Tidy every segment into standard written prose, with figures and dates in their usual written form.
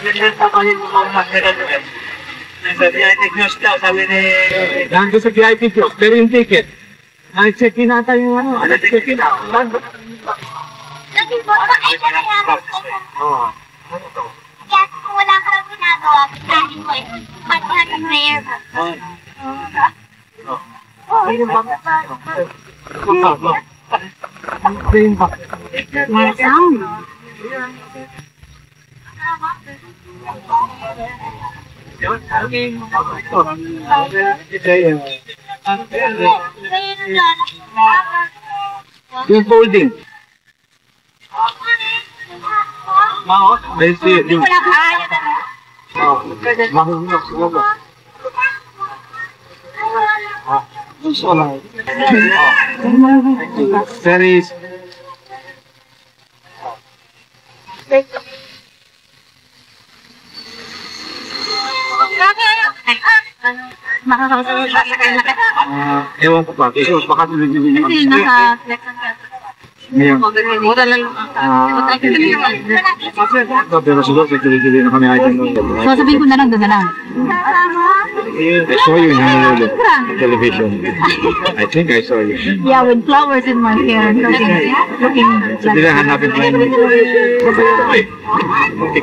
Sa VIP kiosk daw, sabi ni... Nandun sa VIP kiosk, pero yung ticket. Nag-check-in nata yung ano, nag-check-in na. Nag-ibot ko, ay kaya Oo. Ano to? Kaya kung wala ka lang ginagawa, pagkain mo eh. Pagkain mo na air. Ayun ba? Ayun ba? Sound. Yung folding. I see it. Wala ka ayaw na. Mahulog siguro. Very... Makakausap sa kayo na ka. Ewan ko pa. Kasi baka tuloy-tuloy yung... Kasi naka-flex ang kata. Ngayon. Mura lang. Pero siguro tuloy-tuloy na kami ayaw ng... So sabihin ko na lang, doon na lang. I saw you in Honolulu television. I think I saw you. Yeah, with flowers in my hair. Looking Sa tila hanapin pa yun.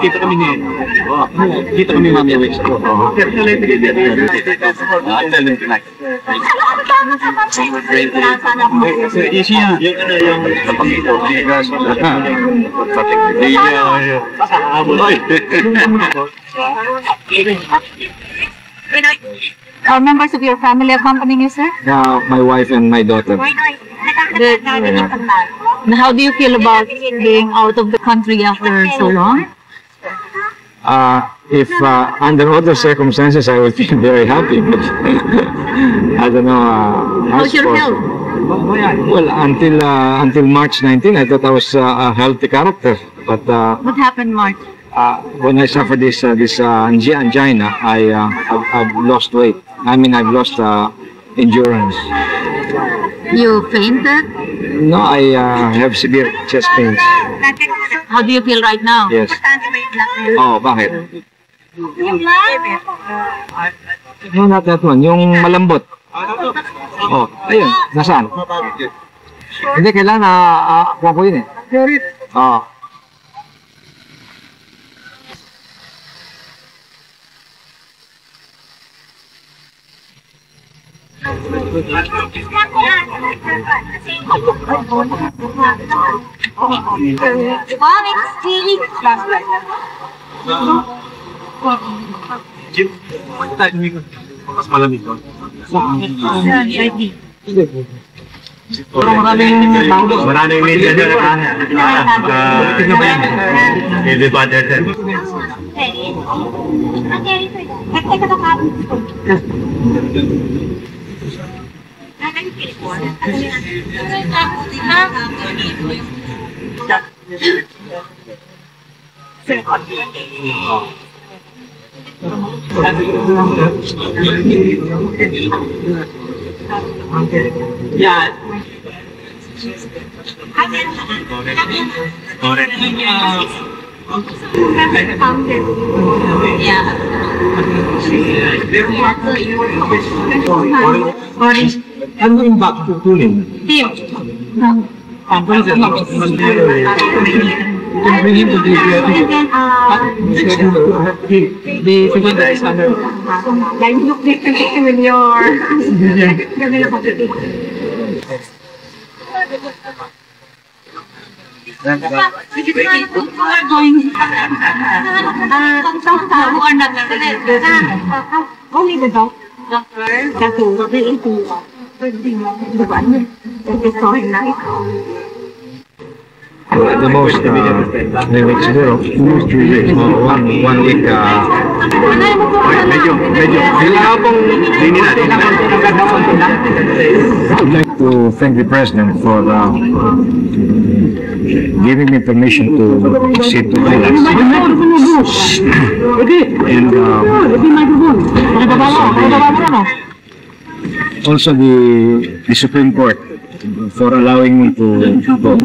Kita kami niya. Kita kami mami away sa ko. Easy yan. Yung ano yung napakita. Are members of your family accompanying you, sir? Yeah, my wife and my daughter. Good. And how do you feel about being out of the country after so long? If under other circumstances, I would feel very happy, but I don't know. How's your health? Well, until March 19, I thought I was a healthy character, but What happened, Mark? when I suffered this angina, I've lost weight. I mean, I've lost endurance. You fainted? No, I have severe chest pains. How do you feel right now? Yes. Oh, bakit? No, not that one. Yung malambot. Oh, ayun. Nasaan? Hindi, kailangan kuha ko yun eh. Oh. Jim, mas malamig doon. Maraming media na hindi ba dyan? Yeah. Ano yung back tutunin? What is it? You can bring him to the figure that is under. Like look different with your... Only the doctor. The most, maybe siguro, 2 weeks, 1 week, I would like to thank the President for giving me permission to sit to relax. And also the Supreme Court for allowing me to go.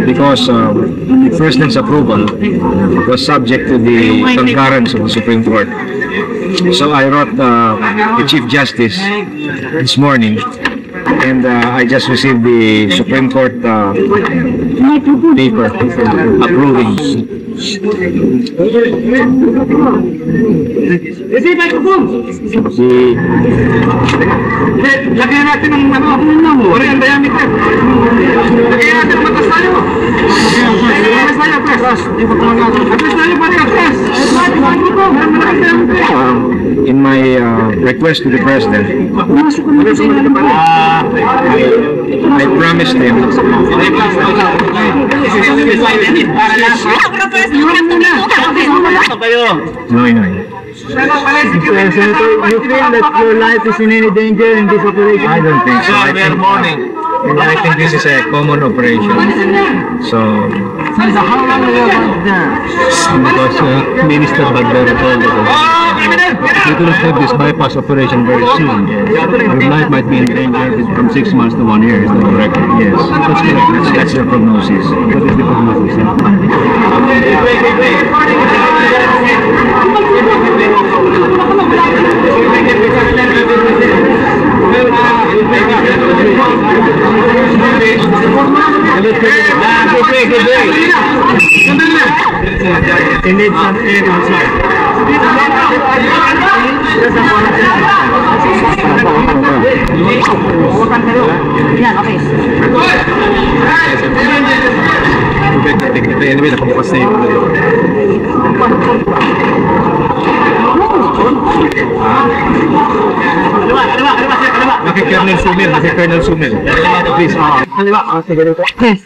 Because the President's approval was subject to the concurrence of the Supreme Court. So I wrote the Chief Justice this morning, and I just received the Supreme Court paper approving. Lagyan natin ng ang diameter. Lagyan natin ng matas tayo. Matas tayo, press. Matas tayo, press. In my request to the President, I promised him. No. Senator, you feel that your life is in any danger in this operation? I don't think so. I think this is a common operation. So, How long are you there? because Minister Badler told us, if we do not have this bypass operation very soon, your life might be in danger from 6 months to 1 year. Is that correct? Yes, that's correct. That's your prognosis. What is the prognosis? It needs some air outside. Anyway, nakabukas na yun. Colonel Sumil. Please, Kaliwa. Sige dito. Yes.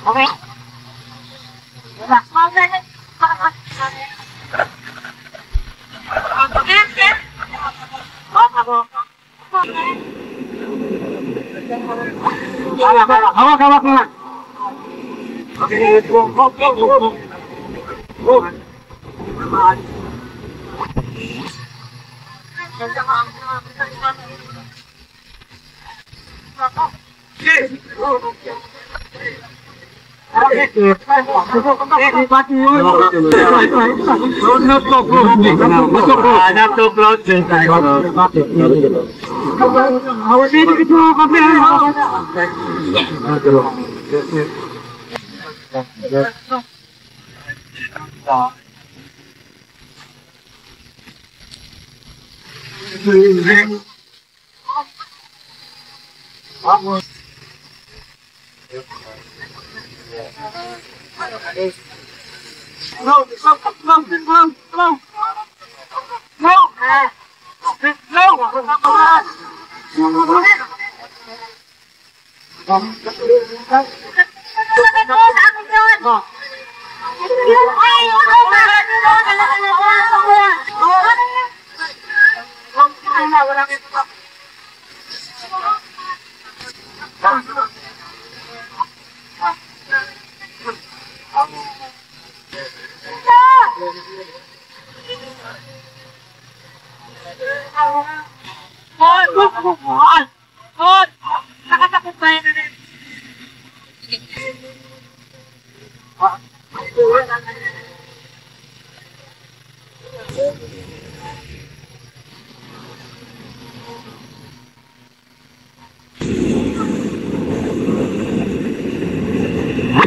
Okay. Hawak na. Okay, go. Not too close.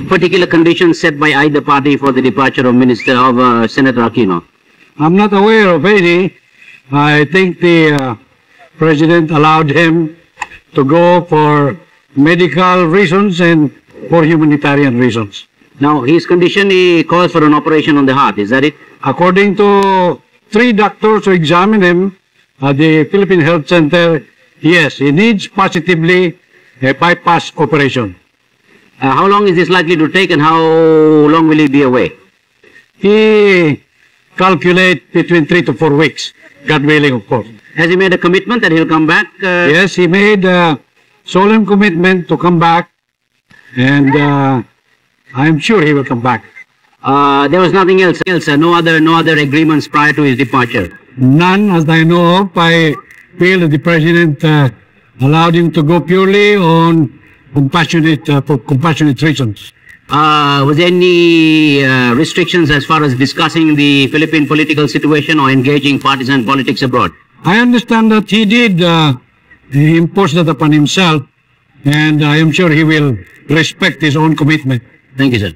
Particular conditions set by either party for the departure of Senator Aquino? I'm not aware of any. I think the President allowed him to go for medical reasons and for humanitarian reasons. Now, his condition, he calls for an operation on the heart, is that it? According to 3 doctors who examined him at the Philippine Health Center, yes, he needs positively a bypass operation. How long is this likely to take and how long will he be away? He calculate between 3 to 4 weeks, God willing, of course. Has he made a commitment that he'll come back? Yes, he made a solemn commitment to come back, and I am sure he will come back. There was nothing else, no other agreements prior to his departure. None, as I know of. I feel that the President allowed him to go purely on for compassionate reasons. Was there any restrictions as far as discussing the Philippine political situation or engaging partisan politics abroad? I understand that he did impose that upon himself, and I am sure he will respect his own commitment. Thank you, sir.